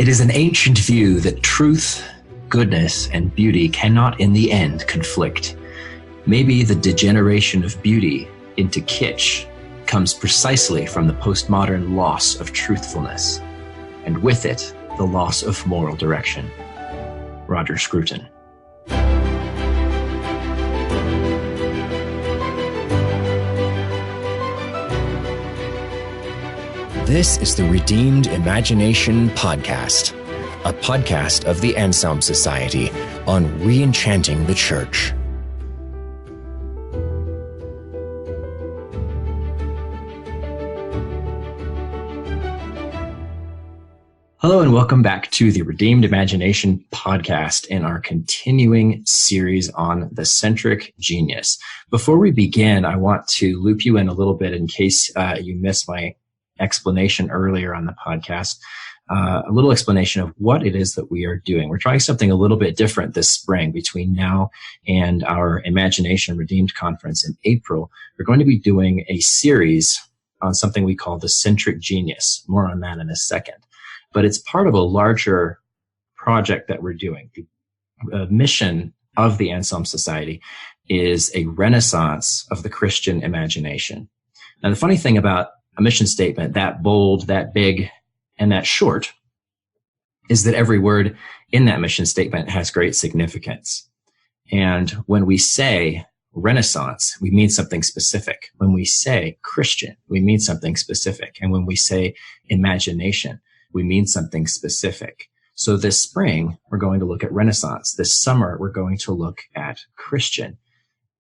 It is an ancient view that truth, goodness, and beauty cannot in the end conflict. Maybe the degeneration of beauty into kitsch comes precisely from the postmodern loss of truthfulness, and with it, the loss of moral direction. Roger Scruton. This is the Redeemed Imagination Podcast, a podcast of the Anselm Society on re-enchanting the church. Hello and welcome back to the Redeemed Imagination Podcast in our continuing series on the Centric genius. Before we begin, I want to loop you in a little bit in case you missed my explanation earlier on the podcast, a little explanation of what it is that we are doing. We're trying something a little bit different this spring between now and our Imagination Redeemed conference in April. We're going to be doing a series on something we call the Centric genius. More on that in a second. But it's part of a larger project that we're doing. The mission of the Anselm Society is a renaissance of the Christian imagination. Now, the funny thing about a mission statement that bold, that big, and that short is that every word in that mission statement has great significance. And when we say Renaissance, we mean something specific. When we say Christian, we mean something specific. And when we say imagination, we mean something specific. So this spring, we're going to look at Renaissance. This summer, we're going to look at Christian.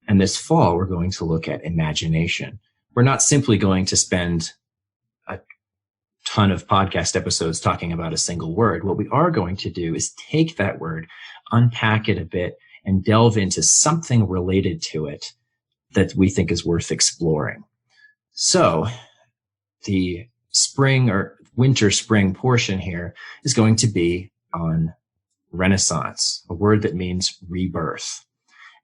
And this fall, we're going to look at imagination. We're not simply going to spend a ton of podcast episodes talking about a single word. What we are going to do is take that word, unpack it a bit, and delve into something related to it that we think is worth exploring. So the spring or winter-spring portion here is going to be on Renaissance, a word that means rebirth.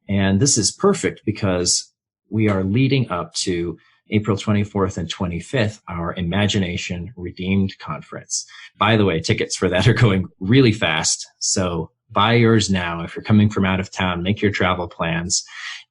And this is perfect because we are leading up to April 24th and 25th, our Imagination Redeemed conference. By the way, tickets for that are going really fast. So buy yours now. If you're coming from out of town, make your travel plans.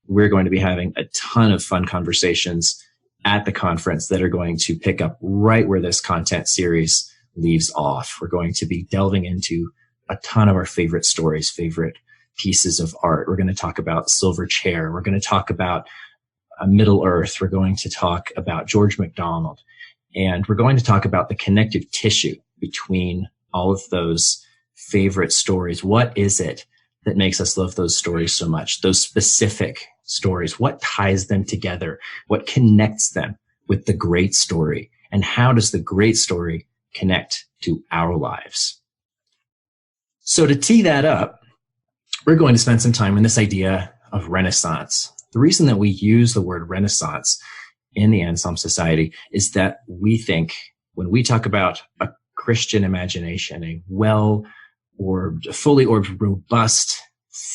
We're going to be having a ton of fun conversations at the conference that are going to pick up right where this content series leaves off. We're going to be delving into a ton of our favorite stories, favorite pieces of art. We're going to talk about Silver Chair. We're going to talk about Middle Earth. We're going to talk about George MacDonald. And we're going to talk about the connective tissue between all of those favorite stories. What is it that makes us love those stories so much? Those specific stories. What ties them together? What connects them with the great story? And how does the great story connect to our lives? So to tee that up, we're going to spend some time on this idea of Renaissance. The reason that we use the word Renaissance in the Anselm Society is that we think when we talk about a Christian imagination, a well-orbed, fully orbed, robust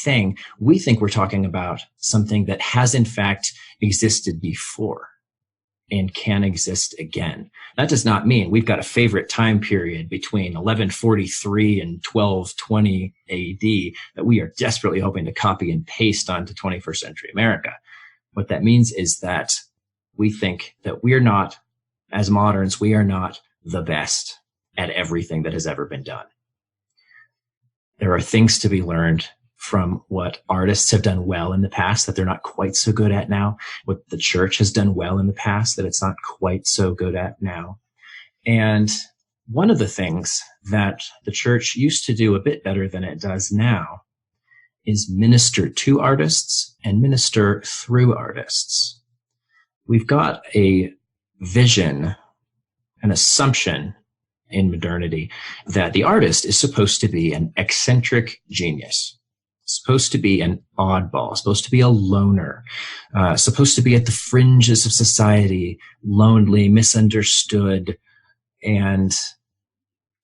thing, we think we're talking about something that has in fact existed before and can exist again. That does not mean we've got a favorite time period between 1143 and 1220 AD that we are desperately hoping to copy and paste onto 21st century America. What that means is that we think that we're not, as moderns, we are not the best at everything that has ever been done. There are things to be learned from what artists have done well in the past that they're not quite so good at now, what the church has done well in the past that it's not quite so good at now. And one of the things that the church used to do a bit better than it does now is minister to artists and minister through artists. We've got a vision, an assumption in modernity that the artist is supposed to be an eccentric genius. Supposed to be an oddball, supposed to be a loner, supposed to be at the fringes of society, lonely, misunderstood, and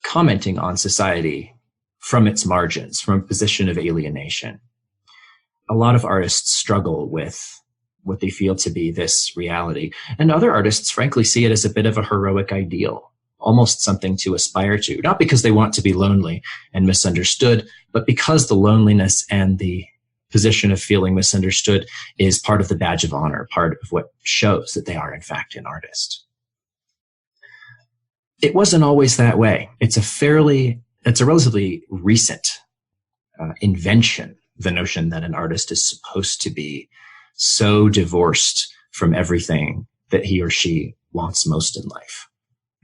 commenting on society from its margins, from a position of alienation. A lot of artists struggle with what they feel to be this reality, and other artists, frankly, see it as a bit of a heroic ideal. almost something to aspire to, not because they want to be lonely and misunderstood, but because the loneliness and the position of feeling misunderstood is part of the badge of honor, part of what shows that they are, in fact, an artist. It wasn't always that way. It's a relatively recent invention, the notion that an artist is supposed to be so divorced from everything that he or she wants most in life,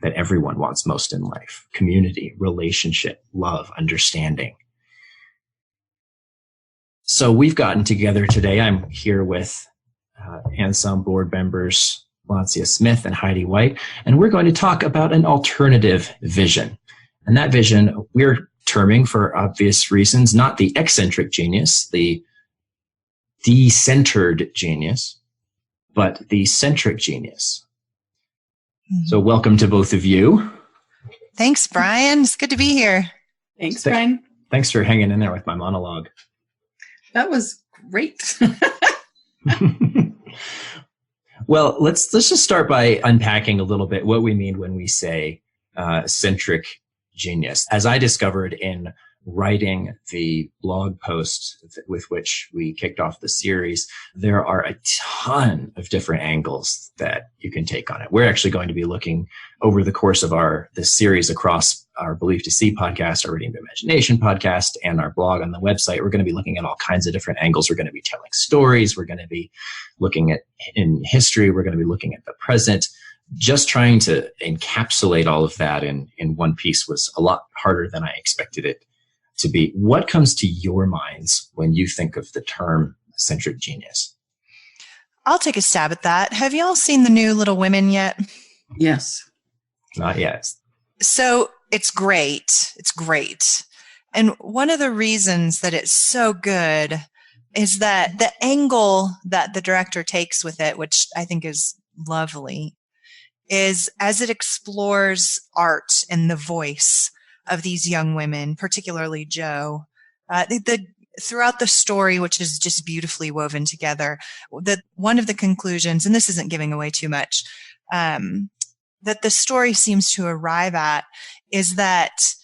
that everyone wants most in life: community, relationship, love, understanding. So we've gotten together today. I'm here with Ensemble board members Lancia Smith and Heidi White, and we're going to talk about an alternative vision. And that vision we're terming, for obvious reasons, not the eccentric genius, the decentered genius, but the centric genius. Mm-hmm. So welcome to both of you. Thanks, Brian. It's good to be here. Thanks, Brian. Thanks for hanging in there with my monologue. That was great. Well, let's just start by unpacking a little bit what we mean when we say centric genius. As I discovered in writing the blog post with which we kicked off the series, there are a ton of different angles that you can take on it. We're actually going to be looking over the course of this series across our Belief to See podcast, our Redeemed Imagination podcast, and our blog on the website. We're going to be looking at all kinds of different angles. We're going to be telling stories. We're going to be looking at in history. We're going to be looking at the present. Just trying to encapsulate all of that in one piece was a lot harder than I expected it to be. What comes to your minds when you think of the term centric genius? I'll take a stab at that. Have y'all seen the new Little Women yet? Yes. Not yet. So it's great. It's great. And one of the reasons that it's so good is that the angle that the director takes with it, which I think is lovely, is as it explores art and the voice of these young women, particularly Jo. Throughout the story, which is just beautifully woven together, that one of the conclusions, and this isn't giving away too much, that the story seems to arrive at is that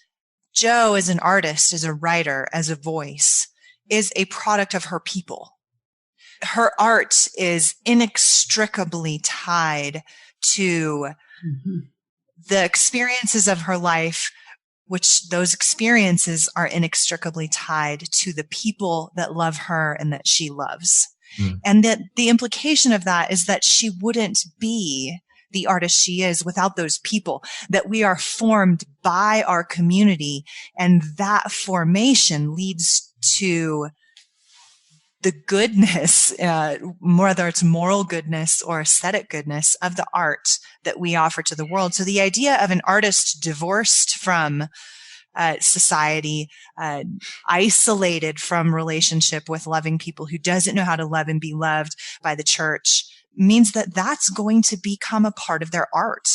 Jo, as an artist, as a writer, as a voice, is a product of her people. Her art is inextricably tied to the experiences of her life, which those experiences are inextricably tied to the people that love her and that she loves. And that the implication of that is that she wouldn't be the artist she is without those people, that we are formed by our community, and that formation leads to the goodness, whether it's moral goodness or aesthetic goodness of the art that we offer to the world. So the idea of an artist divorced from society, isolated from relationship with loving people, who doesn't know how to love and be loved by the church, means that that's going to become a part of their art.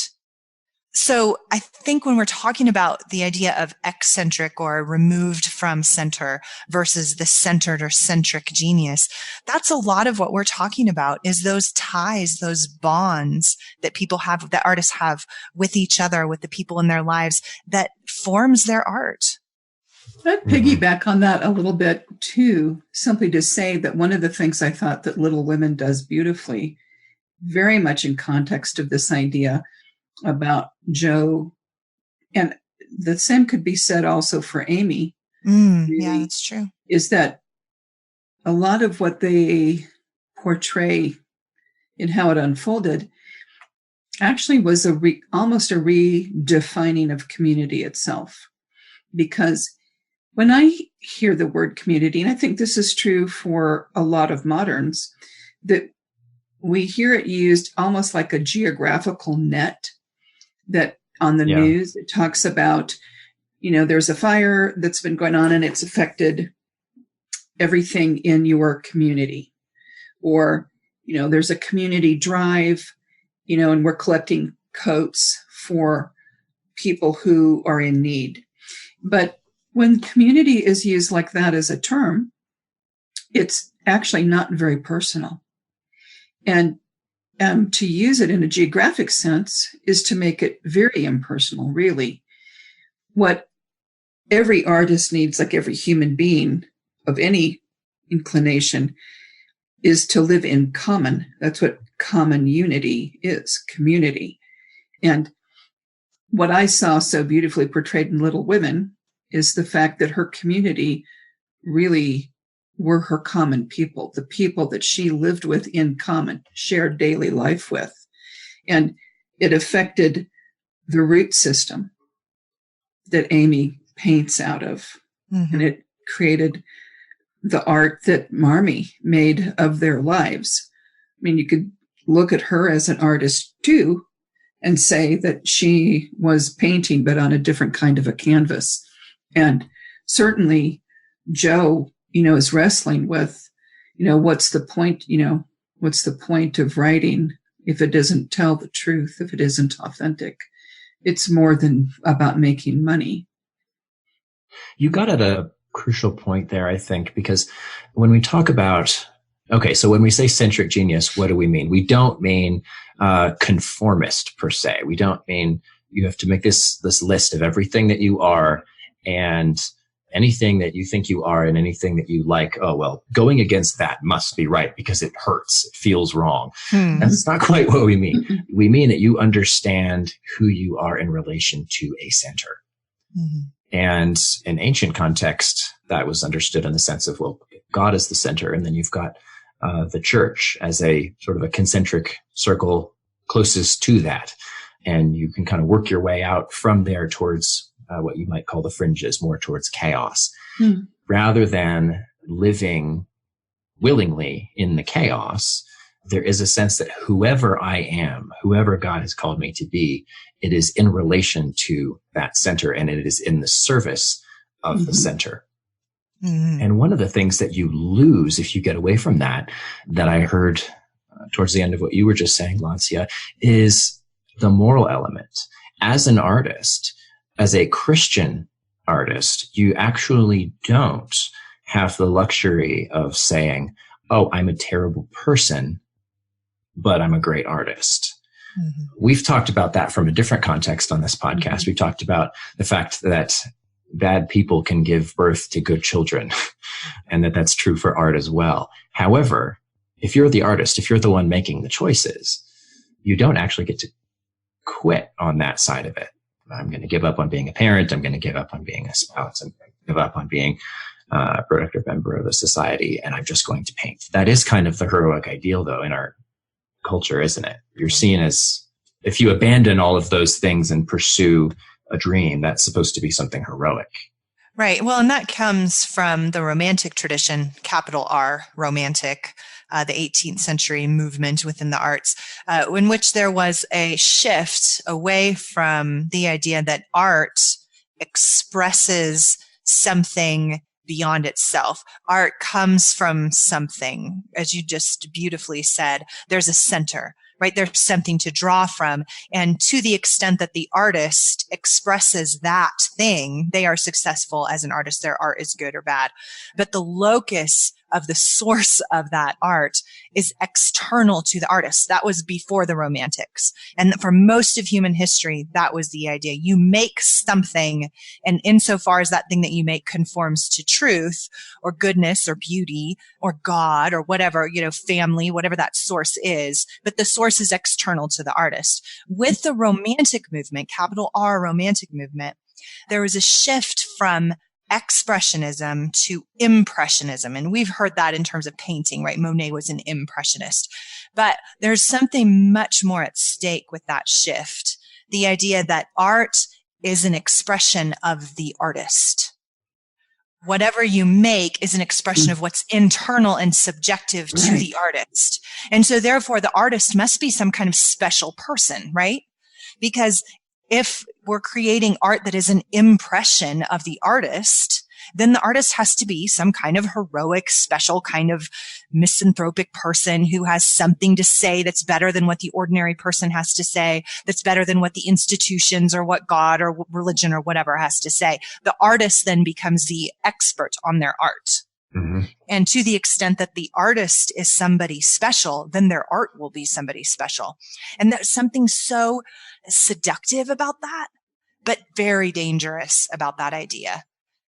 So I think when we're talking about the idea of eccentric or removed from center versus the centered or centric genius, that's a lot of what we're talking about, is those ties, those bonds that people have, that artists have with each other, with the people in their lives, that forms their art. I'd piggyback on that a little bit too, simply to say that one of the things I thought that Little Women does beautifully, very much in context of this idea about Jo, and the same could be said also for Amy. Really, yeah, that's true. Is that a lot of what they portray in how it unfolded actually was almost a redefining of community itself. Because when I hear the word community, and I think this is true for a lot of moderns, that we hear it used almost like a geographical net, that on the news, it talks about, there's a fire that's been going on and it's affected everything in your community. Or, there's a community drive, and we're collecting coats for people who are in need. But when community is used like that as a term, it's actually not very personal. And to use it in a geographic sense is to make it very impersonal, really. What every artist needs, like every human being of any inclination, is to live in common. That's what common unity is, community. And what I saw so beautifully portrayed in Little Women is the fact that her community really were her common people, the people that she lived with in common, shared daily life with. And it affected the root system that Amy paints out of. Mm-hmm. And it created the art that Marmee made of their lives. I mean, you could look at her as an artist too and say that she was painting, but on a different kind of a canvas. And certainly Joe, is wrestling with, what's the point, what's the point of writing if it doesn't tell the truth, if it isn't authentic? It's more than about making money. You got at a crucial point there, I think, because when we talk about, so when we say centric genius, what do we mean? We don't mean conformist per se. We don't mean you have to make this list of everything that you are and anything that you think you are and anything that you like. Oh, well, going against that must be right because it hurts. It feels wrong. That's not quite what we mean. We mean that you understand who you are in relation to a center. Mm-hmm. And in ancient context, that was understood in the sense of, well, God is the center. And then you've got the church as a sort of a concentric circle closest to that. And you can kind of work your way out from there towards what you might call the fringes, more towards chaos, rather than living willingly in the chaos. There is a sense that whoever I am, whoever God has called me to be, it is in relation to that center and it is in the service of the center. And one of the things that you lose if you get away from that I heard towards the end of what you were just saying, Lancia, is the moral element. As an artist, as a Christian artist, you actually don't have the luxury of saying, oh, I'm a terrible person, but I'm a great artist. Mm-hmm. We've talked about that from a different context on this podcast. Mm-hmm. We've talked about the fact that bad people can give birth to good children and that's true for art as well. However, if you're the artist, if you're the one making the choices, you don't actually get to quit on that side of it. I'm going to give up on being a parent. I'm going to give up on being a spouse. I'm going to give up on being a productive member of a society. And I'm just going to paint. That is kind of the heroic ideal, though, in our culture, isn't it? You're seen as, if you abandon all of those things and pursue a dream, that's supposed to be something heroic. Right. Well, and that comes from the Romantic tradition, capital R, Romantic, the 18th century movement within the arts, in which there was a shift away from the idea that art expresses something beyond itself. Art comes from something, as you just beautifully said. There's a center, right? There's something to draw from. And to the extent that the artist expresses that thing, they are successful as an artist. Their art is good or bad. But the locus of the source of that art is external to the artist. That was before the Romantics. And for most of human history, that was the idea. You make something, and insofar as that thing that you make conforms to truth or goodness or beauty or God or whatever, family, whatever that source is, but the source is external to the artist. With the Romantic movement, capital R Romantic movement, there was a shift from expressionism to impressionism. And we've heard that in terms of painting, right? Monet was an impressionist. But there's something much more at stake with that shift. The idea that art is an expression of the artist. Whatever you make is an expression of what's internal and subjective to the artist. And so therefore the artist must be some kind of special person, right? Because if we're creating art that is an impression of the artist, then the artist has to be some kind of heroic, special kind of misanthropic person who has something to say that's better than what the ordinary person has to say, that's better than what the institutions or what God or religion or whatever has to say. The artist then becomes the expert on their art. Mm-hmm. And to the extent that the artist is somebody special, then their art will be somebody special. And there's something so seductive about that, but very dangerous about that idea.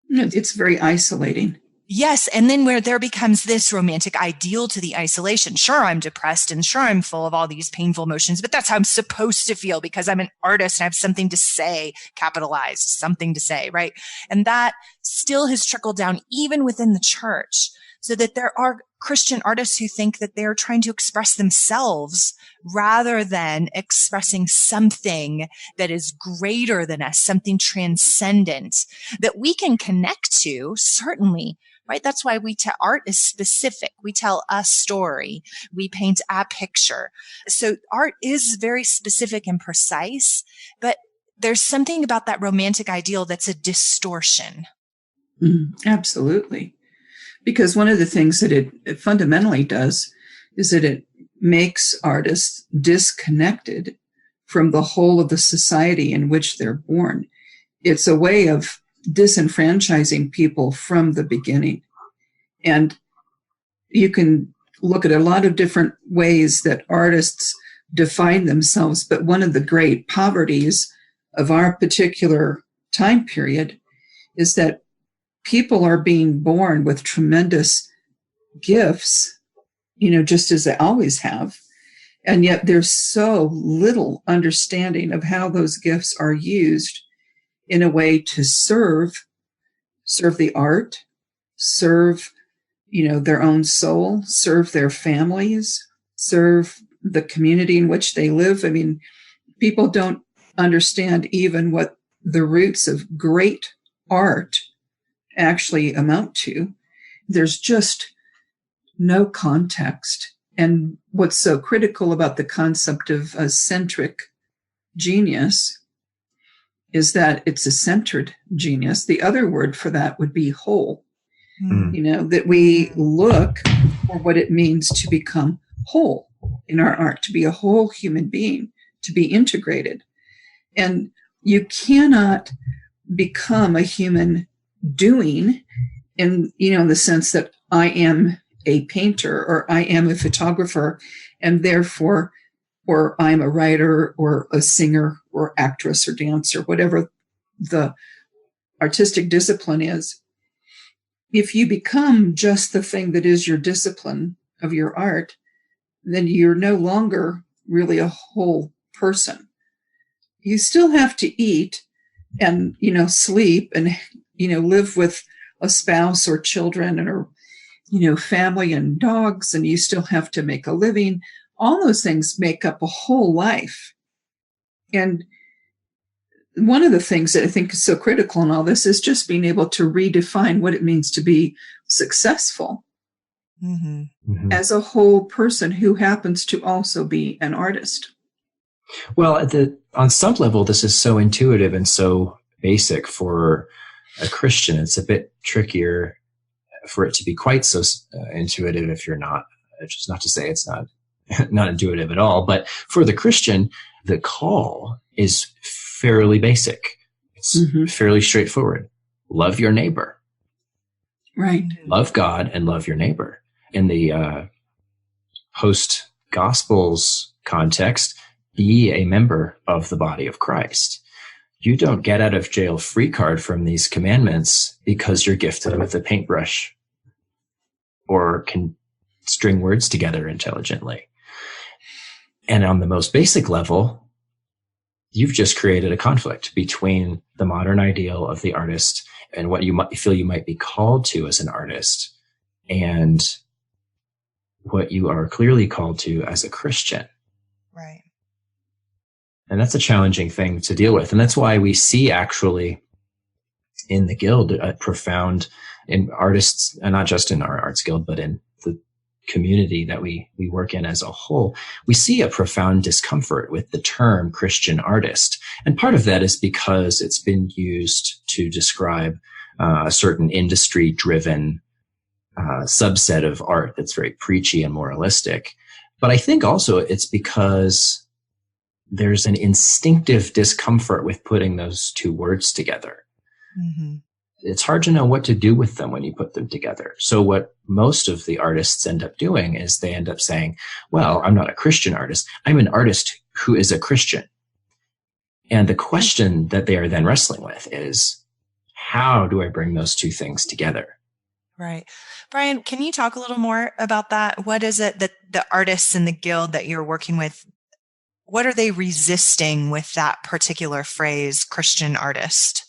It's very isolating. Yes. And then where there becomes this romantic ideal to the isolation. Sure, I'm depressed and sure, I'm full of all these painful emotions, but that's how I'm supposed to feel because I'm an artist and I have something to say, capitalized, something to say, right? And that still has trickled down even within the church, so that there are Christian artists who think that they're trying to express themselves rather than expressing something that is greater than us, something transcendent that we can connect to, certainly. Right? That's why art is specific. We tell a story. We paint a picture. So art is very specific and precise, but there's something about that romantic ideal that's a distortion. Absolutely. Because one of the things that it fundamentally does is that it makes artists disconnected from the whole of the society in which they're born. It's a way of disenfranchising people from the beginning. And you can look at a lot of different ways that artists define themselves, but one of the great poverties of our particular time period is that people are being born with tremendous gifts, just as they always have. And yet there's so little understanding of how those gifts are used in a way to serve the art, serve, their own soul, serve their families, serve the community in which they live. I mean, people don't understand even what the roots of great art actually amount to. There's just no context. And what's so critical about the concept of a centric genius is that it's a centered genius. The other word for that would be whole. That we look for what it means to become whole in our art, to be a whole human being, to be integrated. And you cannot become a human doing in the sense that I am a painter or I am a photographer and therefore, or I'm a writer or a singer or actress or dancer, whatever the artistic discipline is. If you become just the thing that is your discipline of your art, then you're no longer really a whole person. You still have to eat and, sleep and, live with a spouse or children or, family and dogs, and you still have to make a living. All those things make up a whole life. And one of the things that I think is so critical in all this is just being able to redefine what it means to be successful as a whole person who happens to also be an artist. Well, on some level, this is so intuitive and so basic for a Christian. It's a bit trickier for it to be quite so intuitive if you're not, which is not to say it's not intuitive at all. But for the Christian, the call is fairly basic. It's fairly straightforward. Love your neighbor. Right. Love God and love your neighbor. In the post-Gospels context, be a member of the body of Christ. You don't get out of jail free card from these commandments because you're gifted with a paintbrush or can string words together intelligently. And on the most basic level, you've just created a conflict between the modern ideal of the artist and what you might feel you might be called to as an artist and what you are clearly called to as a Christian. Right. And that's a challenging thing to deal with. And that's why we see actually in the guild a profound, in artists, and not just in our arts guild, but in the community that we work in as a whole, we see a profound discomfort with the term Christian artist. And part of that is because it's been used to describe a certain industry-driven subset of art that's very preachy and moralistic. But I think also it's because there's an instinctive discomfort with putting those two words together. it's hard to know what to do with them when you put them together. So what most of the artists end up doing is they end up saying, well, I'm not a Christian artist. I'm an artist who is a Christian. And the question that they are then wrestling with is, how do I bring those two things together? Right. Brian, can you talk a little more about that? What is it that the artists in the guild that you're working with, what are they resisting with that particular phrase, Christian artist?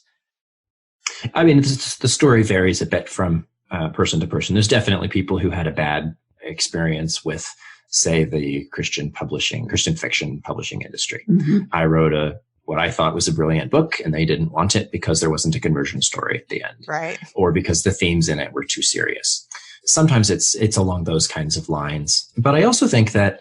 I mean, the story varies a bit from person to person. There's definitely people who had a bad experience with, say, the Christian fiction publishing industry. Mm-hmm. I wrote what I thought was a brilliant book, and they didn't want it because there wasn't a conversion story at the end. Right. Or because the themes in it were too serious. Sometimes it's along those kinds of lines. But I also think that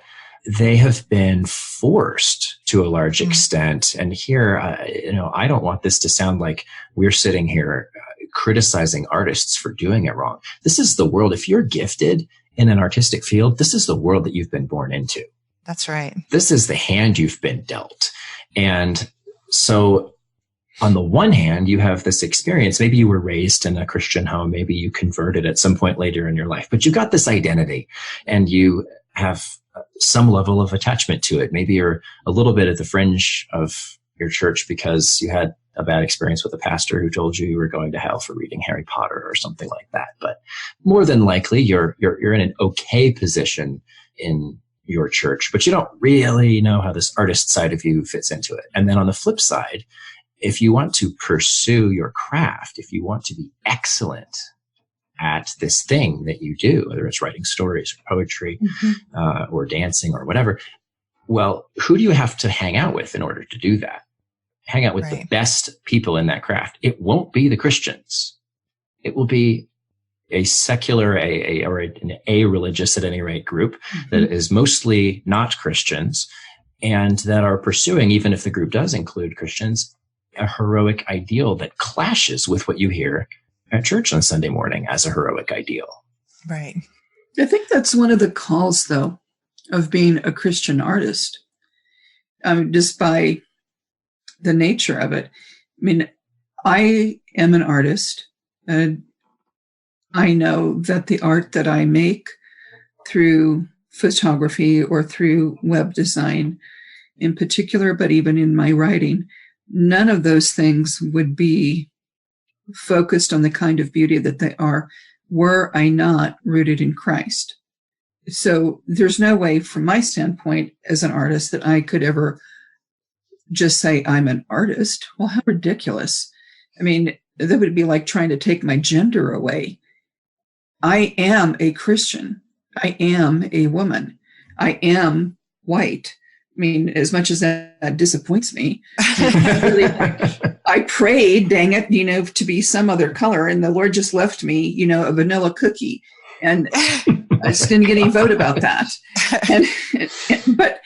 they have been forced to a large extent. And here, I don't want this to sound like we're sitting here criticizing artists for doing it wrong. This is the world. If you're gifted in an artistic field, this is the world that you've been born into. That's right. This is the hand you've been dealt. And so on the one hand, you have this experience. Maybe you were raised in a Christian home. Maybe you converted at some point later in your life, but you got this identity and you have some level of attachment to it. Maybe you're a little bit at the fringe of your church because you had a bad experience with a pastor who told you were going to hell for reading Harry Potter or something like that. But more than likely, you're in an okay position in your church, but you don't really know how this artist side of you fits into it. And then on the flip side, if you want to pursue your craft, if you want to be excellent at this thing that you do, whether it's writing stories or poetry, or dancing or whatever, well, who do you have to hang out with in order to do that? Hang out with the best people in that craft. It won't be the Christians. It will be a secular, or an a-religious at any rate group that is mostly not Christians and that are pursuing, even if the group does include Christians, a heroic ideal that clashes with what you hear at church on Sunday morning as a heroic ideal. Right. I think that's one of the calls, though, of being a Christian artist, just by the nature of it. I mean, I am an artist, and I know that the art that I make through photography or through web design in particular, but even in my writing, none of those things would be focused on the kind of beauty that they are were I not rooted in Christ. So there's no way from my standpoint as an artist that I could ever just say I'm an artist. Well, how ridiculous. I mean, that would be like trying to take my gender away. I am a Christian. I am a woman. I am white. I mean, as much as that disappoints me, I prayed, dang it, to be some other color, and the Lord just left me, a vanilla cookie, and I just didn't get any vote about that. But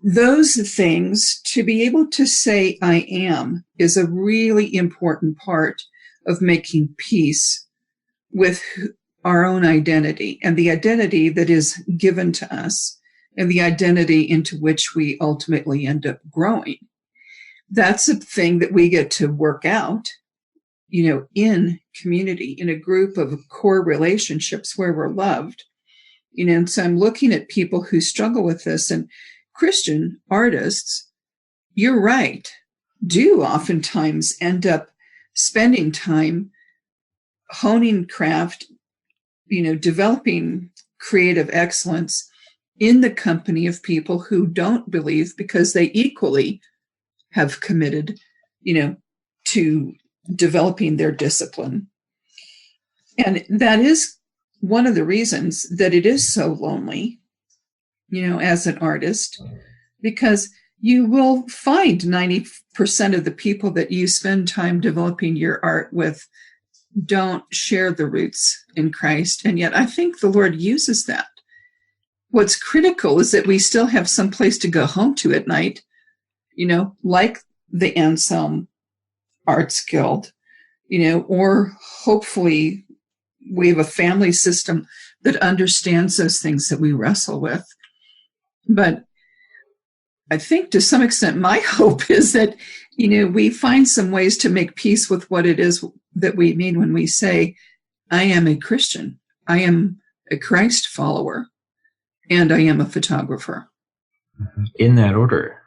those things, to be able to say I am, is a really important part of making peace with our own identity and the identity that is given to us and the identity into which we ultimately end up growing. That's a thing that we get to work out, in community, in a group of core relationships where we're loved. And so I'm looking at people who struggle with this, and Christian artists, you're right, do oftentimes end up spending time honing craft, developing creative excellence in the company of people who don't believe, because they equally have committed, to developing their discipline. And that is one of the reasons that it is so lonely, as an artist, because you will find 90% of the people that you spend time developing your art with don't share the roots in Christ. And yet I think the Lord uses that. What's critical is that we still have some place to go home to at night, like the Anselm Arts Guild, or hopefully we have a family system that understands those things that we wrestle with. But I think to some extent, my hope is that, we find some ways to make peace with what it is that we mean when we say, I am a Christian, I am a Christ follower, and I am a photographer. In that order.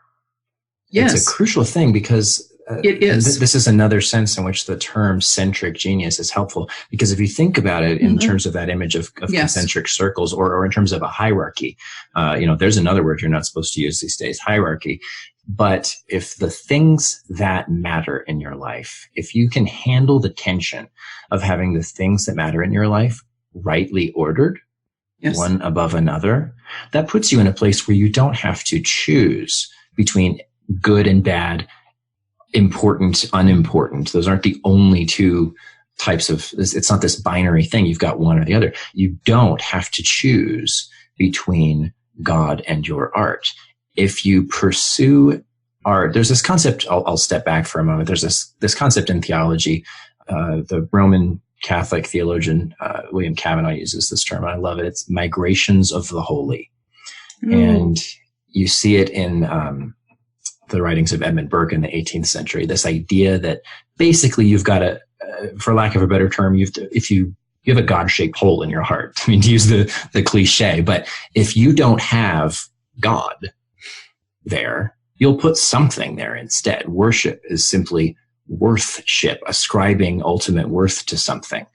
Yes. It's a crucial thing because it is. This is another sense in which the term centric genius is helpful, because if you think about it in terms of that image of Yes. concentric circles, or in terms of a hierarchy, there's another word you're not supposed to use these days, hierarchy. But if the things that matter in your life, if you can handle the tension of having the things that matter in your life rightly ordered, Yes. one above another, that puts you in a place where you don't have to choose between good and bad, important, unimportant. Those aren't the only two types of, it's not this binary thing. You've got one or the other. You don't have to choose between God and your art. If you pursue art, there's this concept, I'll step back for a moment. There's this concept in theology. The Roman Catholic theologian, William Cavanaugh, uses this term, and I love it. It's migrations of the holy. And you see it in, the writings of Edmund Burke in the 18th century, this idea that basically you've got for lack of a better term, you have a God-shaped hole in your heart. I mean, to use the cliche, but if you don't have God there, you'll put something there instead. Worship is simply worthship, ascribing ultimate worth to something.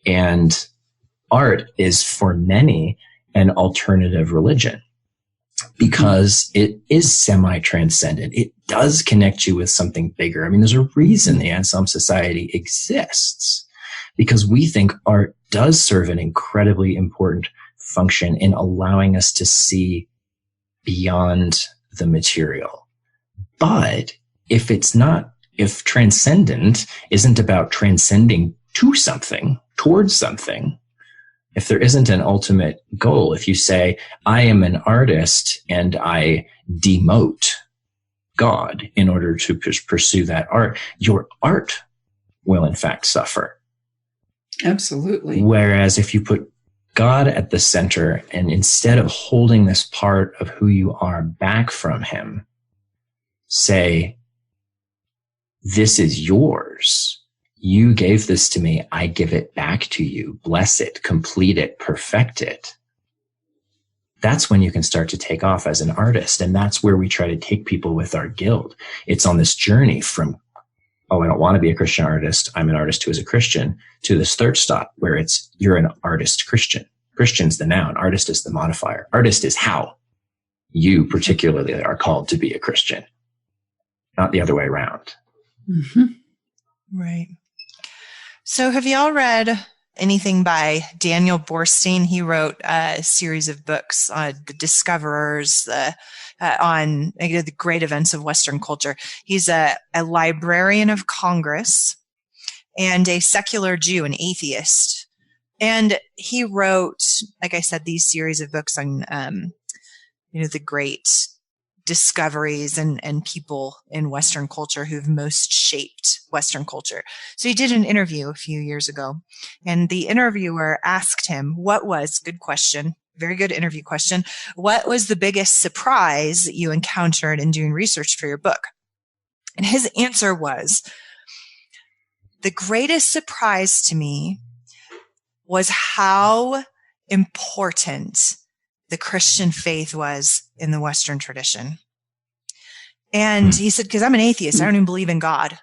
And art is for many an alternative religion, because it is semi-transcendent. It does connect you with something bigger. I mean, there's a reason the Anselm Society exists, because we think art does serve an incredibly important function in allowing us to see beyond the material. But if transcendent isn't about transcending to something, towards something, if there isn't an ultimate goal, if you say, I am an artist and I demote God in order to pursue that art, your art will in fact suffer. Absolutely. Whereas if you put God at the center, and instead of holding this part of who you are back from him, say, this is yours. You gave this to me. I give it back to you. Bless it, complete it, perfect it. That's when you can start to take off as an artist. And that's where we try to take people with our guild. It's on this journey from, I don't want to be a Christian artist. I'm an artist who is a Christian, to this third stop where it's, you're an artist Christian. Christian's the noun. Artist is the modifier. Artist is how you particularly are called to be a Christian, not the other way around. Mm-hmm. Right. So have y'all read anything by Daniel Borstein? He wrote a series of books on the discoverers, on the great events of Western culture. He's a librarian of Congress and a secular Jew, an atheist. And he wrote, like I said, these series of books on, the great discoveries and people in Western culture who've most shaped Western culture. So he did an interview a few years ago, and the interviewer asked him, good question, very good interview question, what was the biggest surprise that you encountered in doing research for your book? And his answer was, the greatest surprise to me was how important the Christian faith was in the Western tradition. And he said, because I'm an atheist, I don't even believe in God.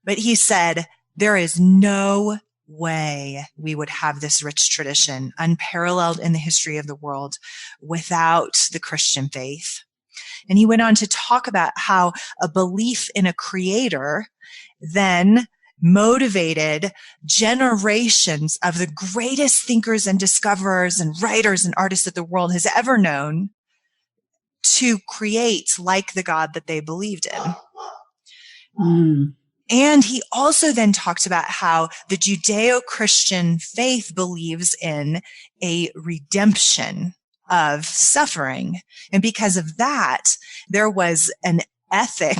But he said, there is no way we would have this rich tradition, unparalleled in the history of the world, without the Christian faith. And he went on to talk about how a belief in a creator then motivated generations of the greatest thinkers and discoverers and writers and artists that the world has ever known to create like the God that they believed in. And he also then talked about how the Judeo-Christian faith believes in a redemption of suffering. And because of that, there was an ethic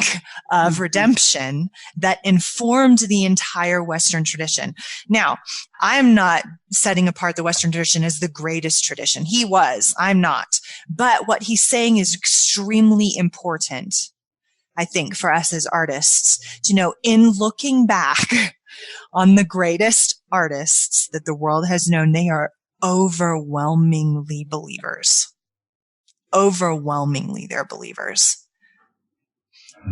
of redemption that informed the entire Western tradition. Now, I'm not setting apart the Western tradition as the greatest tradition. He was. I'm not. But what he's saying is extremely important, I think, for us as artists to know in looking back on the greatest artists that the world has known, they are overwhelmingly believers. Overwhelmingly, they're believers.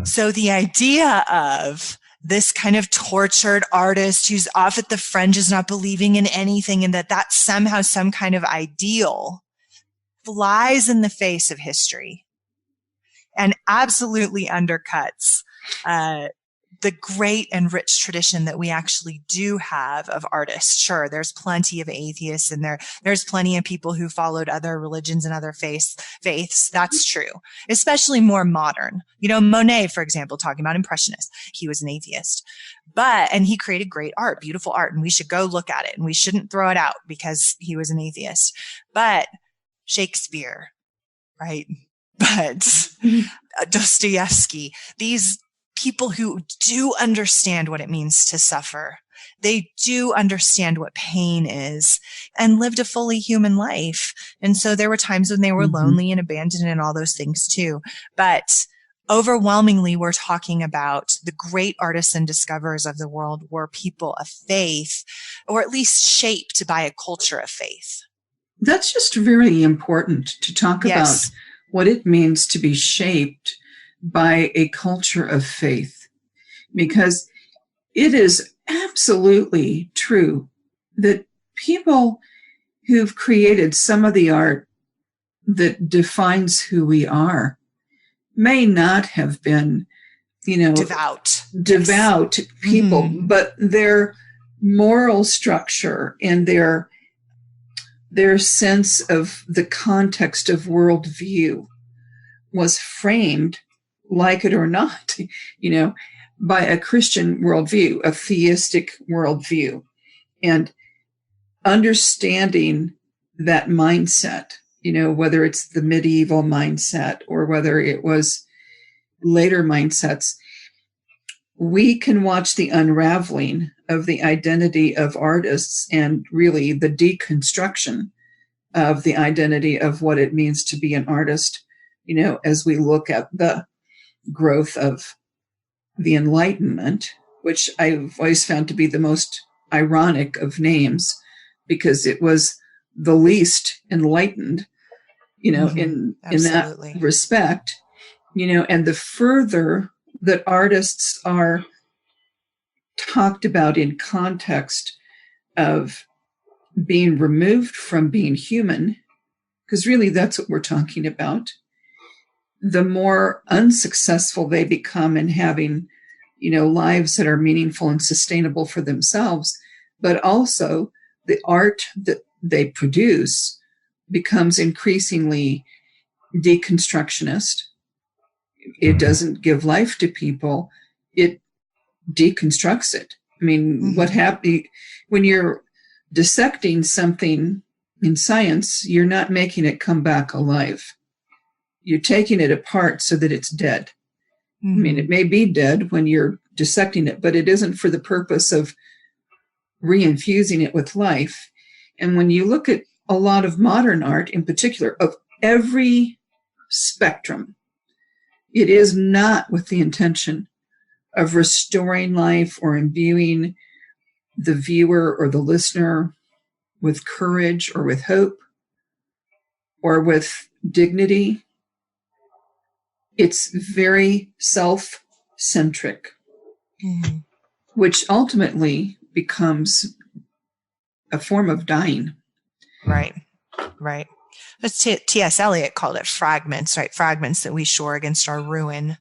So the idea of this kind of tortured artist who's off at the fringes, not believing in anything, and that that's somehow some kind of ideal flies in the face of history and absolutely undercuts the great and rich tradition that we actually do have of artists. Sure, there's plenty of atheists and there's plenty of people who followed other religions and other faiths. That's true, especially more modern. You know, Monet, for example, talking about Impressionists, he was an atheist, and he created great art, beautiful art, and we should go look at it and we shouldn't throw it out because he was an atheist. But Shakespeare, right? But Dostoevsky, these people who do understand what it means to suffer. They do understand what pain is and lived a fully human life. And so there were times when they were lonely and abandoned and all those things too. But overwhelmingly, we're talking about the great artists and discoverers of the world were people of faith, or at least shaped by a culture of faith. That's just very important to talk about what it means to be shaped by a culture of faith, because it is absolutely true that people who've created some of the art that defines who we are may not have been, devout people, but their moral structure and their sense of the context of worldview was framed, like it or not, by a Christian worldview, a theistic worldview, and understanding that mindset, whether it's the medieval mindset or whether it was later mindsets, we can watch the unraveling of the identity of artists and really the deconstruction of the identity of what it means to be an artist, as we look at the growth of the Enlightenment, which I've always found to be the most ironic of names, because it was the least enlightened, in that respect, and the further that artists are talked about in context of being removed from being human, because really that's what we're talking about, the more unsuccessful they become in having, lives that are meaningful and sustainable for themselves, but also the art that they produce becomes increasingly deconstructionist. It doesn't give life to people. It deconstructs it. I mean, what happens when you're dissecting something in science, you're not making it come back alive. You're taking it apart so that it's dead. I mean, it may be dead when you're dissecting it, but it isn't for the purpose of reinfusing it with life. And when you look at a lot of modern art, in particular, of every spectrum, it is not with the intention of restoring life or imbuing the viewer or the listener with courage or with hope or with dignity. It's very self-centric, which ultimately becomes a form of dying. Right. That's T.S. Eliot called it fragments, right? Fragments that we shore against our ruin.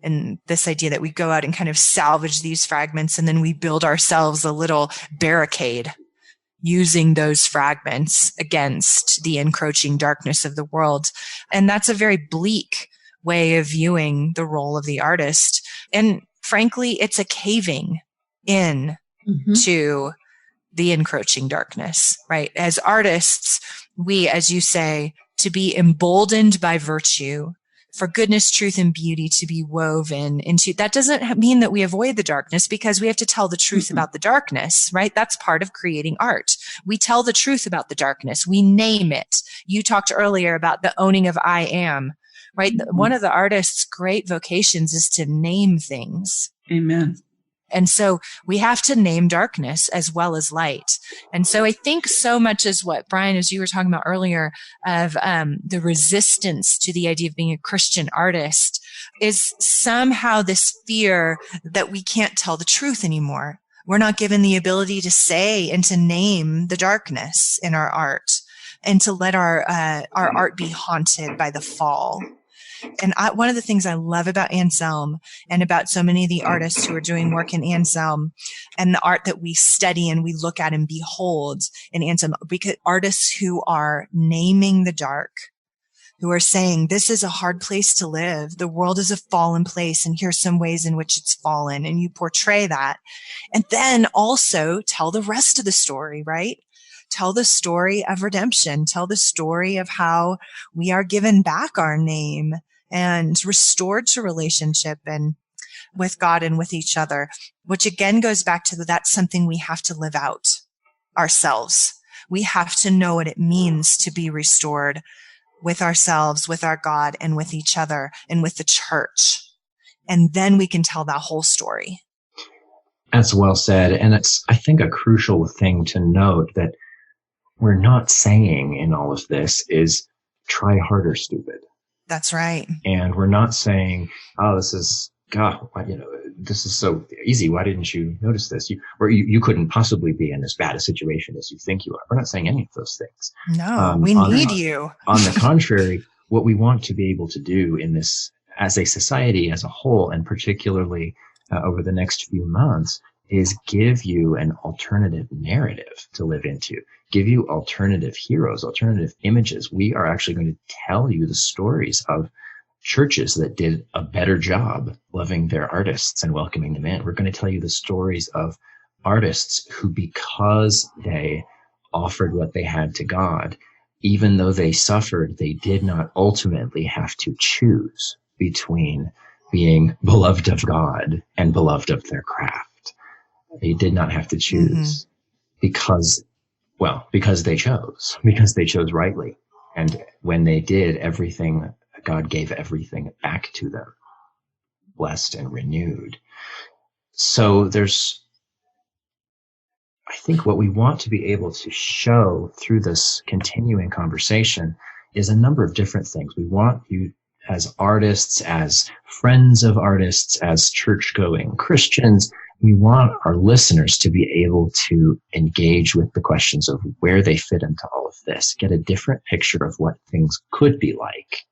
And this idea that we go out and kind of salvage these fragments and then we build ourselves a little barricade using those fragments against the encroaching darkness of the world. And that's a very bleak way of viewing the role of the artist. And frankly, it's a caving in to the encroaching darkness, right? As artists, we, as you say, to be emboldened by virtue, for goodness, truth, and beauty to be woven into. That doesn't mean that we avoid the darkness, because we have to tell the truth about the darkness, right? That's part of creating art. We tell the truth about the darkness. We name it. You talked earlier about the owning of I am, right? One of the artist's great vocations is to name things. Amen. And so we have to name darkness as well as light. And so I think so much as what, Brian, as you were talking about earlier, of the resistance to the idea of being a Christian artist is somehow this fear that we can't tell the truth anymore. We're not given the ability to say and to name the darkness in our art, and to let our art be haunted by the fall. And one of the things I love about Anselm and about so many of the artists who are doing work in Anselm, and the art that we study and we look at and behold in Anselm, because artists who are naming the dark, who are saying, this is a hard place to live. The world is a fallen place, and here's some ways in which it's fallen. And you portray that. And then also tell the rest of the story, right? Tell the story of redemption. Tell the story of how we are given back our name and restored to relationship and with God and with each other, which again goes back to that's something we have to live out ourselves. We have to know what it means to be restored with ourselves, with our God, and with each other, and with the church. And then we can tell that whole story. That's well said. And it's, I think, a crucial thing to note that we're not saying in all of this is try harder, stupid. That's right. And we're not saying, oh, this is, God, this is so easy. Why didn't you notice this? You couldn't possibly be in as bad a situation as you think you are. We're not saying any of those things. No, we need you. On the contrary, what we want to be able to do in this, as a society as a whole, and particularly over the next few months, is give you an alternative narrative to live into, give you alternative heroes, alternative images. We are actually going to tell you the stories of churches that did a better job loving their artists and welcoming them in. We're going to tell you the stories of artists who, because they offered what they had to God, even though they suffered, they did not ultimately have to choose between being beloved of God and beloved of their craft. They did not have to choose because they chose rightly. And when they did, God gave everything back to them, blessed and renewed. So I think what we want to be able to show through this continuing conversation is a number of different things. We want you as artists, as friends of artists, as church-going Christians, we want our listeners to be able to engage with the questions of where they fit into all of this, get a different picture of what things could be like.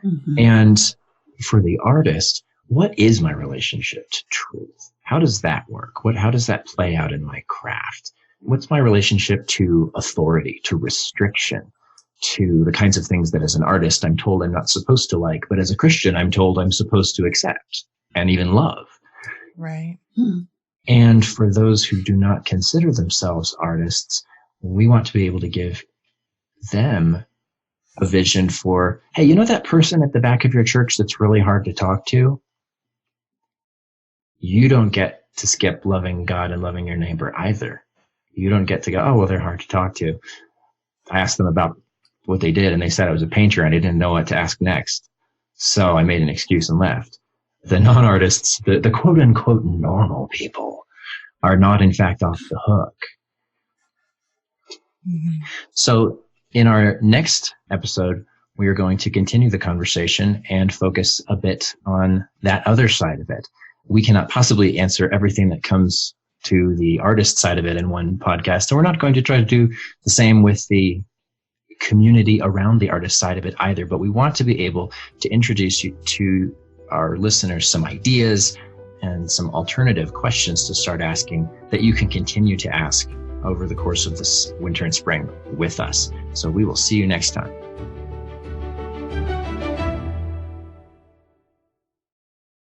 Mm-hmm. And for the artist, what is my relationship to truth? How does that work? How does that play out in my craft? What's my relationship to authority, to restriction, to the kinds of things that as an artist I'm told I'm not supposed to like, but as a Christian I'm told I'm supposed to accept and even love? Right. And for those who do not consider themselves artists, we want to be able to give them a vision for, hey, you know that person at the back of your church that's really hard to talk to? You don't get to skip loving God and loving your neighbor either. You don't get to go, oh, well, they're hard to talk to. I asked them about what they did, and they said I was a painter, and I didn't know what to ask next. So I made an excuse and left. The non-artists, the quote-unquote normal people, are not, in fact, off the hook. Mm-hmm. So in our next episode, we are going to continue the conversation and focus a bit on that other side of it. We cannot possibly answer everything that comes to the artist side of it in one podcast, and we're not going to try to do the same with the community around the artist side of it either, but we want to be able to introduce you to our listeners some ideas and some alternative questions to start asking that you can continue to ask over the course of this winter and spring with us. So we will see you next time.